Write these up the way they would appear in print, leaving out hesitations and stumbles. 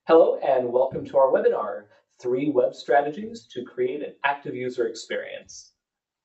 Hello and welcome to our webinar, 3 Web Strategies to Create an Active User Experience.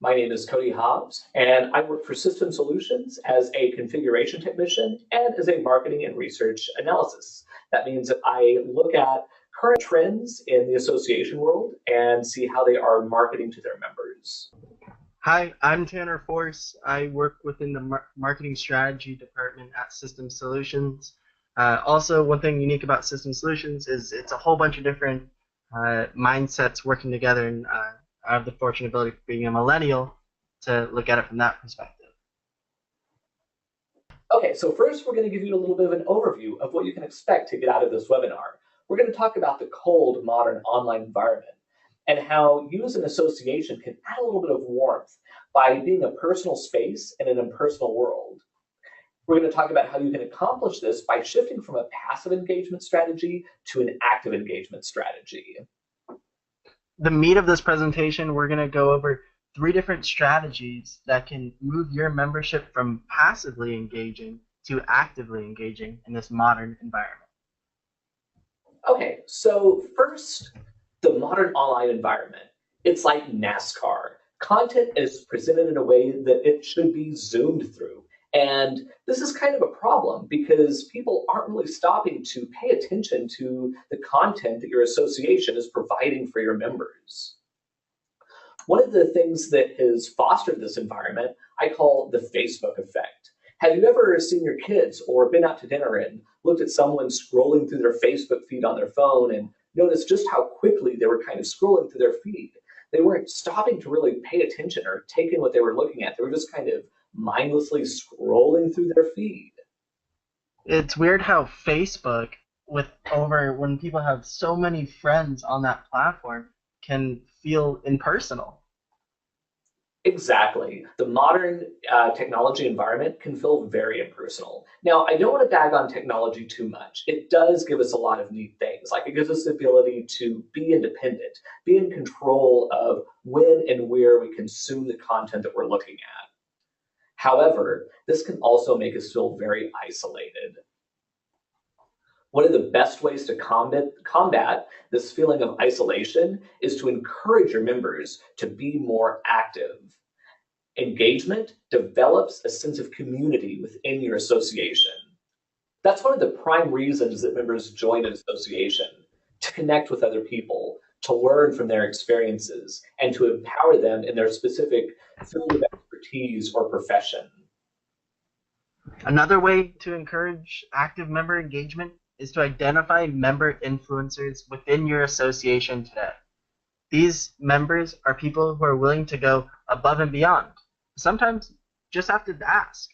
My name is Cody Hobbs, and I work for System Solutions as a configuration technician and as a marketing and research analysis. That means that I look at current trends in the association world and see how they are marketing to their members. Hi, I'm Tanner Force. I work within the marketing strategy department at System Solutions. Also, one thing unique about System Solutions is it's a whole bunch of different mindsets working together, and I have the fortunate ability of being a millennial to look at it from that perspective. Okay, so first we're going to give you a little bit of an overview of what you can expect to get out of this webinar. We're going to talk about the cold, modern online environment and how you as an association can add a little bit of warmth by being a personal space in an impersonal world. We're going to talk about how you can accomplish this by shifting from a passive engagement strategy to an active engagement strategy. The meat of this presentation, we're going to go over 3 different strategies that can move your membership from passively engaging to actively engaging in this modern environment. Okay, so first, the modern online environment. It's like NASCAR. Content is presented in a way that it should be zoomed through. And this is kind of a problem because people aren't really stopping to pay attention to the content that your association is providing for your members. One of the things that has fostered this environment, I call the Facebook effect. Have you ever seen your kids or been out to dinner and looked at someone scrolling through their Facebook feed on their phone and noticed just how quickly they were kind of scrolling through their feed? They weren't stopping to really pay attention or take in what they were looking at. They were just kind of mindlessly scrolling through their feed. It's weird how Facebook, when people have so many friends on that platform, can feel impersonal. Exactly. The modern technology environment can feel very impersonal. Now, I don't want to bag on technology too much. It does give us a lot of neat things. Like it gives us the ability to be independent, be in control of when and where we consume the content that we're looking at. However, this can also make us feel very isolated. One of the best ways to combat this feeling of isolation is to encourage your members to be more active. Engagement develops a sense of community within your association. That's one of the prime reasons that members join an association, to connect with other people, to learn from their experiences, and to empower them in their specific field of expertise or profession. Another way to encourage active member engagement is to identify member influencers within your association today. These members are people who are willing to go above and beyond. Sometimes just have to ask.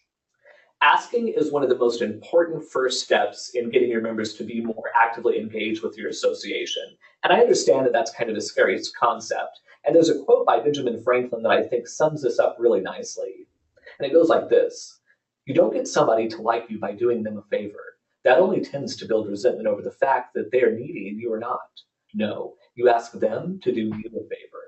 Asking is one of the most important first steps in getting your members to be more actively engaged with your association. And I understand that that's kind of a scary concept. And there's a quote by Benjamin Franklin that I think sums this up really nicely. And it goes like this: "You don't get somebody to like you by doing them a favor. That only tends to build resentment over the fact that they are needy and you are not. No, you ask them to do you a favor."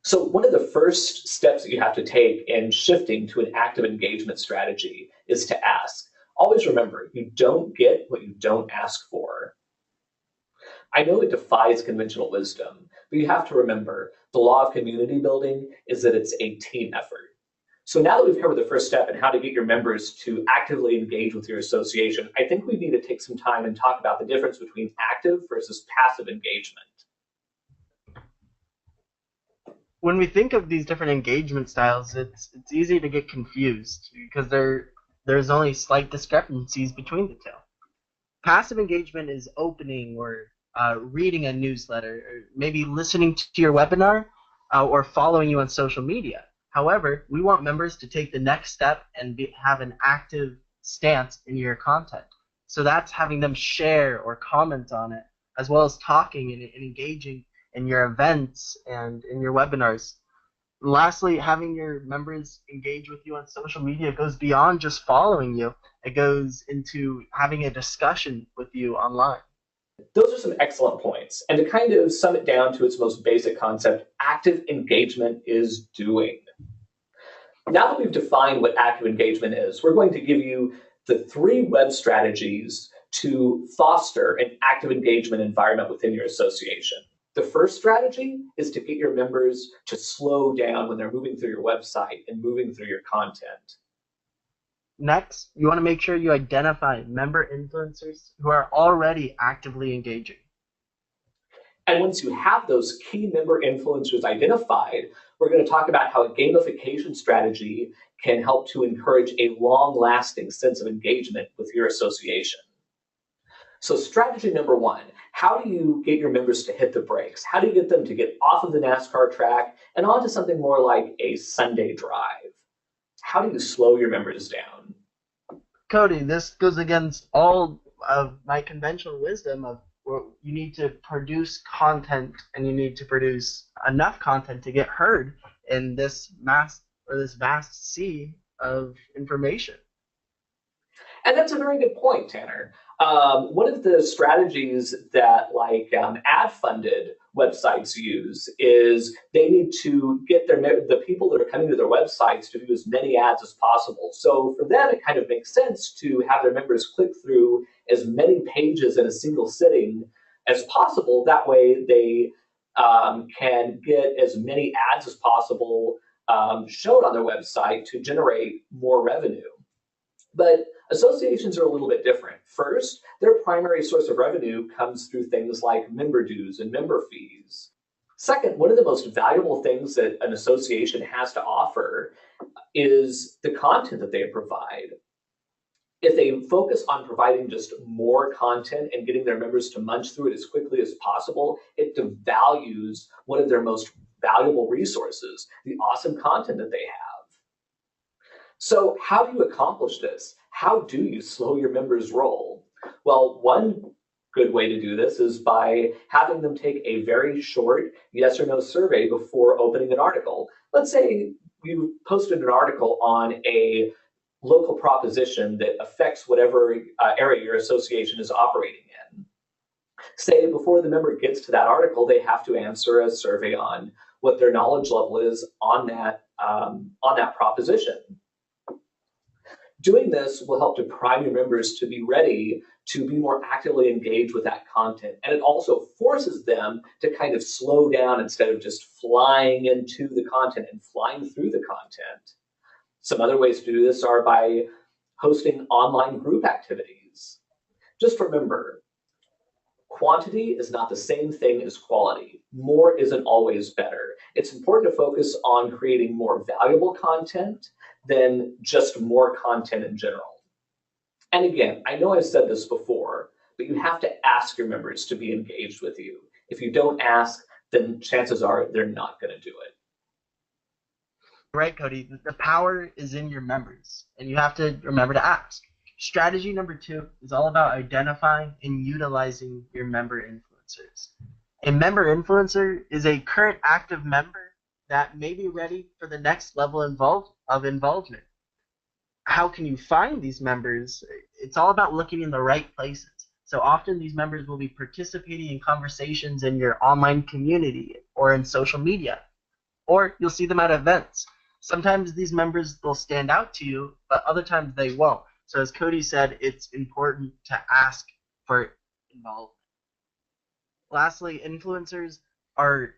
So one of the first steps that you have to take in shifting to an active engagement strategy is to ask. Always remember, you don't get what you don't ask for. I know it defies conventional wisdom, but you have to remember the law of community building is that it's a team effort. So now that we've covered the first step and how to get your members to actively engage with your association, I think we need to take some time and talk about the difference between active versus passive engagement. When we think of these different engagement styles, it's easy to get confused because there's only slight discrepancies between the two. Passive engagement is opening or reading a newsletter, or maybe listening to your webinar, or following you on social media. However, we want members to take the next step and have an active stance in your content. So that's having them share or comment on it, as well as talking and engaging in your events and in your webinars. And lastly, having your members engage with you on social media goes beyond just following you. It goes into having a discussion with you online. Those are some excellent points. And to kind of sum it down to its most basic concept, active engagement is doing. Now that we've defined what active engagement is, we're going to give you the 3 web strategies to foster an active engagement environment within your association. The first strategy is to get your members to slow down when they're moving through your website and moving through your content. Next, you want to make sure you identify member influencers who are already actively engaging. And once you have those key member influencers identified, we're going to talk about how a gamification strategy can help to encourage a long-lasting sense of engagement with your association. So strategy number one, how do you get your members to hit the brakes? How do you get them to get off of the NASCAR track and onto something more like a Sunday drive? How do you slow your members down? Cody, this goes against all of my conventional wisdom of you need to produce content and you need to produce enough content to get heard in this vast sea of information. And that's a very good point, Tanner. One of the strategies that ad-funded websites use is they need to get the people that are coming to their websites to do as many ads as possible. So for them, it kind of makes sense to have their members click through as many pages in a single sitting as possible. That way they can get as many ads as possible shown on their website to generate more revenue. But associations are a little bit different. First, their primary source of revenue comes through things like member dues and member fees. Second, one of the most valuable things that an association has to offer is the content that they provide. If they focus on providing just more content and getting their members to munch through it as quickly as possible, it devalues one of their most valuable resources, the awesome content that they have. So how do you accomplish this? How do you slow your members' roll? Well, one good way to do this is by having them take a very short yes or no survey before opening an article. Let's say you posted an article on a local proposition that affects whatever area your association is operating in. Say before the member gets to that article, they have to answer a survey on what their knowledge level is on that proposition. Doing this will help to prime your members to be ready to be more actively engaged with that content. And it also forces them to kind of slow down instead of just flying into the content and flying through the content. Some other ways to do this are by hosting online group activities. Just remember, quantity is not the same thing as quality. More isn't always better. It's important to focus on creating more valuable content than just more content in general. And again, I know I've said this before, but you have to ask your members to be engaged with you. If you don't ask, then chances are they're not going to do it. Right, Cody. The power is in your members, and you have to remember to ask. Strategy number 2 is all about identifying and utilizing your member influencers. A member influencer is a current active member that may be ready for the next level of involvement. How can you find these members? It's all about looking in the right places. So often these members will be participating in conversations in your online community or in social media, or you'll see them at events. Sometimes these members will stand out to you, but other times they won't. So as Cody said, it's important to ask for involvement. Lastly, influencers are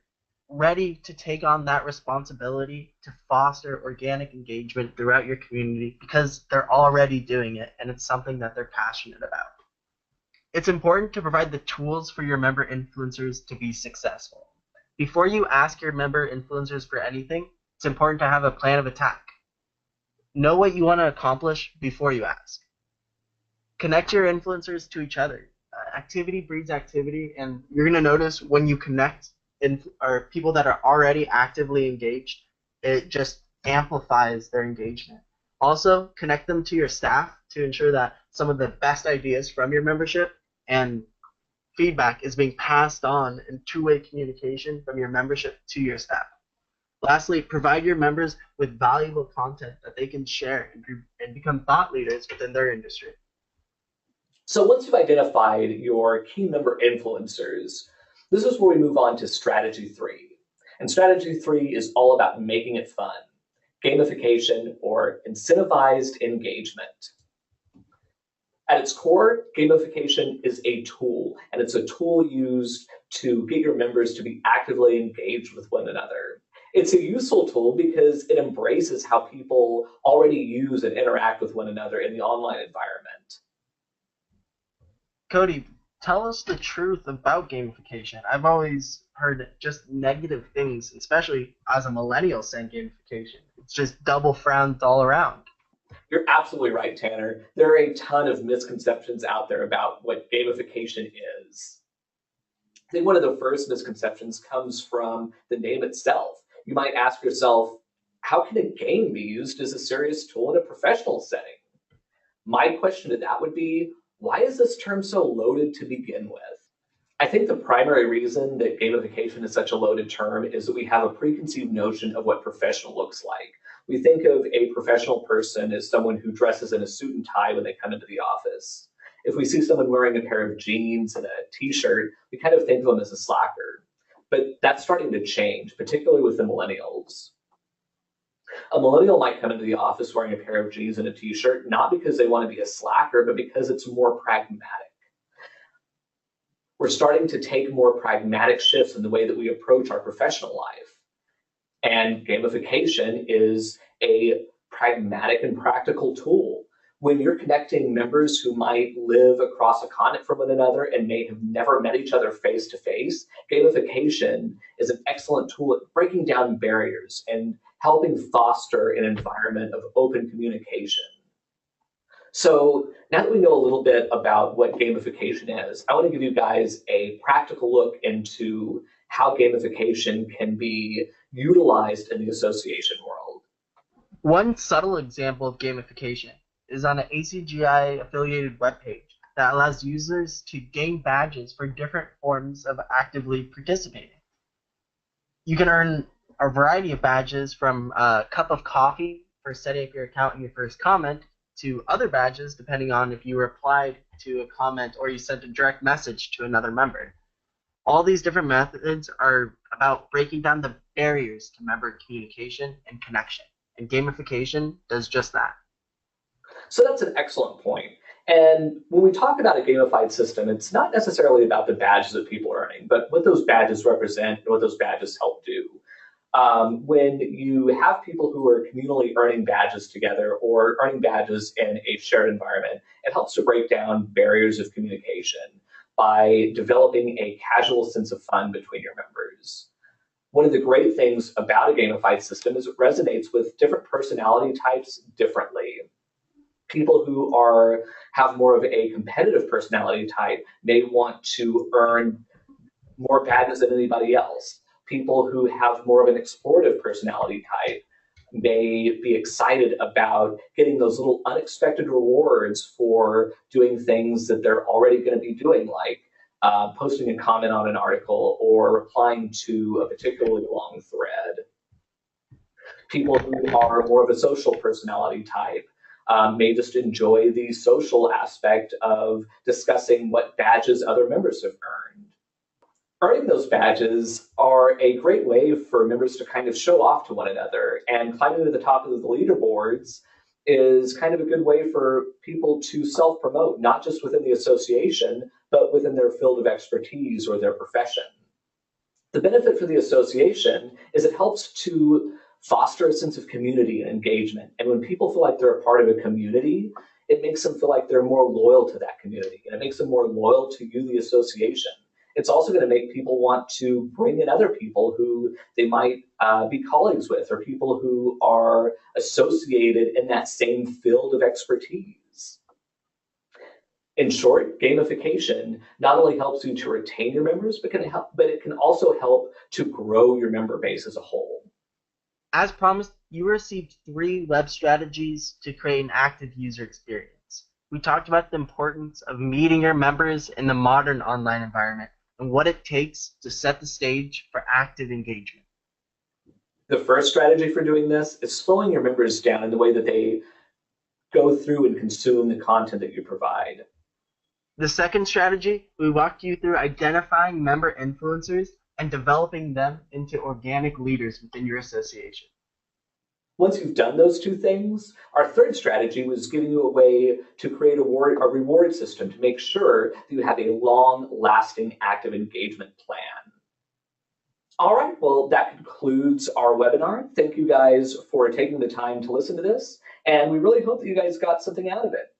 ready to take on that responsibility to foster organic engagement throughout your community because they're already doing it and it's something that they're passionate about. It's important to provide the tools for your member influencers to be successful. Before you ask your member influencers for anything, it's important to have a plan of attack. Know what you want to accomplish before you ask. Connect your influencers to each other. Activity breeds activity, and you're going to notice when you connect or people that are already actively engaged, it just amplifies their engagement. Also, connect them to your staff to ensure that some of the best ideas from your membership and feedback is being passed on in two-way communication from your membership to your staff. Lastly, provide your members with valuable content that they can share and become thought leaders within their industry. So once you've identified your key member influencers, this is where we move on to strategy 3. And strategy 3 is all about making it fun, gamification or incentivized engagement. At its core, gamification is a tool, and it's a tool used to get your members to be actively engaged with one another. It's a useful tool because it embraces how people already use and interact with one another in the online environment. Cody, tell us the truth about gamification. I've always heard just negative things, especially as a millennial saying gamification. It's just double frowns all around. You're absolutely right, Tanner. There are a ton of misconceptions out there about what gamification is. I think one of the first misconceptions comes from the name itself. You might ask yourself, how can a game be used as a serious tool in a professional setting? My question to that would be, why is this term so loaded to begin with? I think the primary reason that gamification is such a loaded term is that we have a preconceived notion of what professional looks like. We think of a professional person as someone who dresses in a suit and tie when they come into the office. If we see someone wearing a pair of jeans and a t-shirt, we kind of think of them as a slacker. But that's starting to change, particularly with the millennials. A millennial might come into the office wearing a pair of jeans and a t-shirt, not because they want to be a slacker, but because it's more pragmatic. We're starting to take more pragmatic shifts in the way that we approach our professional life. And gamification is a pragmatic and practical tool. When you're connecting members who might live across a continent from one another and may have never met each other face to face, gamification is an excellent tool at breaking down barriers and helping foster an environment of open communication. So now that we know a little bit about what gamification is, I want to give you guys a practical look into how gamification can be utilized in the association world. One subtle example of gamification is on an ACGI affiliated webpage that allows users to gain badges for different forms of actively participating. You can earn a variety of badges from a cup of coffee for setting up your account and your first comment to other badges depending on if you replied to a comment or you sent a direct message to another member. All these different methods are about breaking down the barriers to member communication and connection, and gamification does just that. So that's an excellent point. And when we talk about a gamified system, it's not necessarily about the badges that people are earning, but what those badges represent and what those badges help do. When you have people who are communally earning badges together or earning badges in a shared environment, it helps to break down barriers of communication by developing a casual sense of fun between your members. One of the great things about a gamified system is it resonates with different personality types differently. People who have more of a competitive personality type may want to earn more badges than anybody else. People who have more of an explorative personality type may be excited about getting those little unexpected rewards for doing things that they're already going to be doing, like posting a comment on an article or replying to a particularly long thread. People who are more of a social personality type may just enjoy the social aspect of discussing what badges other members have earned. Earning those badges are a great way for members to kind of show off to one another, and climbing to the top of the leaderboards is kind of a good way for people to self-promote, not just within the association, but within their field of expertise or their profession. The benefit for the association is it helps to foster a sense of community and engagement. And when people feel like they're a part of a community, it makes them feel like they're more loyal to that community, and it makes them more loyal to you, the association. It's also going to make people want to bring in other people who they might be colleagues with or people who are associated in that same field of expertise. In short, gamification not only helps you to retain your members, but it can also help to grow your member base as a whole. As promised, you received 3 web strategies to create an active user experience. We talked about the importance of meeting your members in the modern online environment and what it takes to set the stage for active engagement. The first strategy for doing this is slowing your members down in the way that they go through and consume the content that you provide. The second strategy, we walked you through identifying member influencers and developing them into organic leaders within your association. Once you've done those two things, our third strategy was giving you a way to create a reward system to make sure that you have a long-lasting active engagement plan. All right, well, that concludes our webinar. Thank you guys for taking the time to listen to this, and we really hope that you guys got something out of it.